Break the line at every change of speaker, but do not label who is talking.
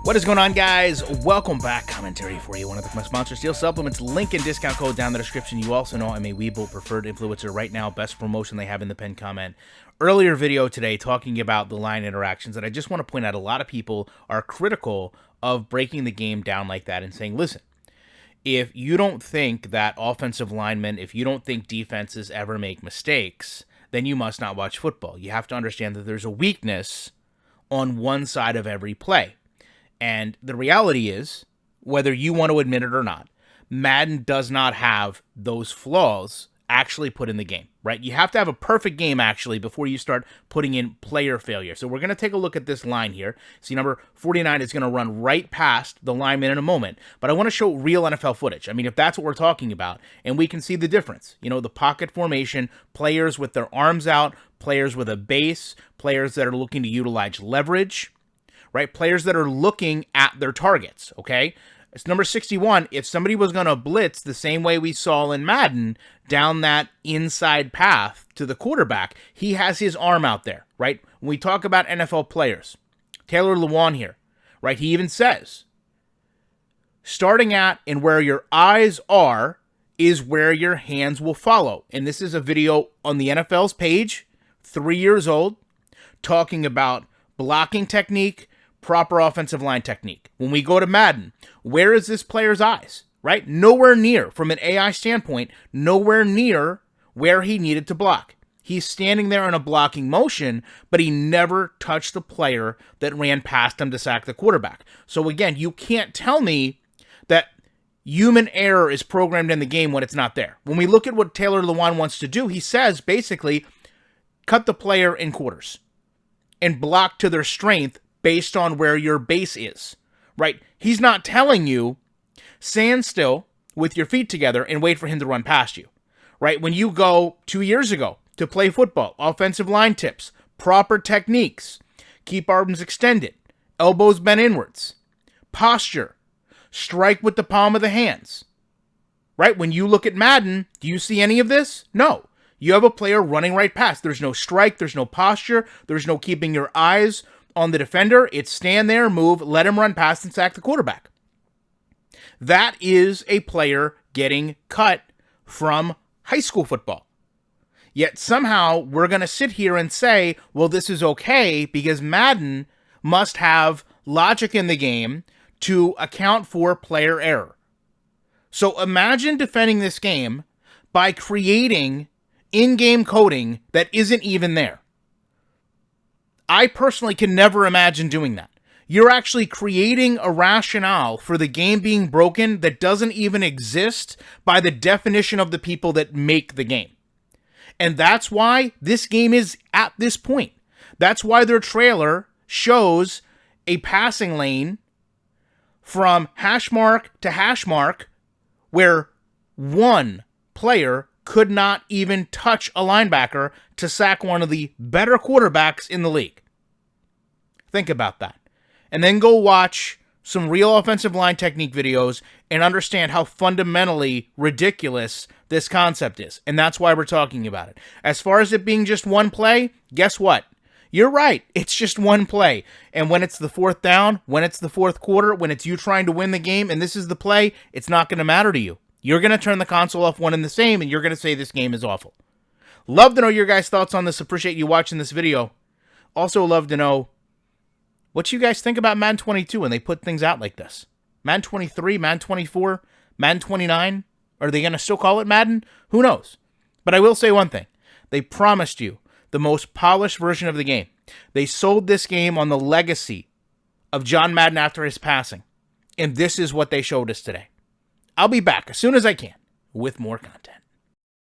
What is going on, guys? Welcome back. Commentary for you. One of my sponsors, Steel Supplements. Link and discount code down in the description. You also know I'm a Webull preferred influencer right now. Best promotion they have in the pinned comment. Earlier video today talking about the line interactions, and I just want to point out a lot of people are critical of breaking the game down like that and saying, listen, if you don't think that offensive linemen, if you don't think defenses ever make mistakes, then you must not watch football. You have to understand that there's a weakness on one side of every play. And the reality is, whether you want to admit it or not, Madden does not have those flaws actually put in the game, right? You have to have a perfect game, actually, before you start putting in player failure. So we're going to take a look at this line here. See, number 49 is going to run right past the lineman in a moment, but I want to show real NFL footage. I mean, if that's what we're talking about, and we can see the difference. You know, the pocket formation, players with their arms out, players with a base, players that are looking to utilize leverage, right? Players that are looking at their targets, okay? It's number 61. If somebody was going to blitz the same way we saw in Madden down that inside path to the quarterback, he has his arm out there, right? When we talk about NFL players, Taylor Lewan here, right? He even says, starting at and where your eyes are is where your hands will follow. And this is a video on the NFL's page, 3 years old, talking about blocking technique, proper offensive line technique. When we go to Madden, where is this player's eyes, right? Nowhere near, from an AI standpoint, nowhere near where he needed to block. He's standing there in a blocking motion, but he never touched the player that ran past him to sack the quarterback. So again, you can't tell me that human error is programmed in the game when it's not there. When we look at what Taylor Lewan wants to do, he says basically, cut the player in quarters and block to their strength based on where your base is, right? He's not telling you, stand still with your feet together and wait for him to run past you, right? When you go 2 years ago to play football, offensive line tips, proper techniques, keep arms extended, elbows bent inwards, posture, strike with the palm of the hands, right? When you look at Madden, do you see any of this? No. You have a player running right past. There's no strike, there's no posture, there's no keeping your eyes on the defender. It's stand there, move, let him run past and sack the quarterback. That is a player getting cut from high school football. Yet somehow we're going to sit here and say, well, this is okay because Madden must have logic in the game to account for player error. So imagine defending this game by creating in-game coding that isn't even there. I personally can never imagine doing that. You're actually creating a rationale for the game being broken that doesn't even exist by the definition of the people that make the game. And that's why this game is at this point. That's why their trailer shows a passing lane from hash mark to hash mark where one player could not even touch a linebacker to sack one of the better quarterbacks in the league. Think about that. And then go watch some real offensive line technique videos and understand how fundamentally ridiculous this concept is. And that's why we're talking about it. As far as it being just one play, guess what? You're right. It's just one play. And when it's the fourth down, when it's the fourth quarter, when it's you trying to win the game, and this is the play, it's not going to matter to you. You're going to turn the console off one and the same, and you're going to say this game is awful. Love to know your guys' thoughts on this. Appreciate you watching this video. Also love to know what you guys think about Madden 22 when they put things out like this. Madden 23, Madden 24, Madden 29. Are they going to still call it Madden? Who knows? But I will say one thing. They promised you the most polished version of the game. They sold this game on the legacy of John Madden after his passing. And this is what they showed us today. I'll be back as soon as I can with more content.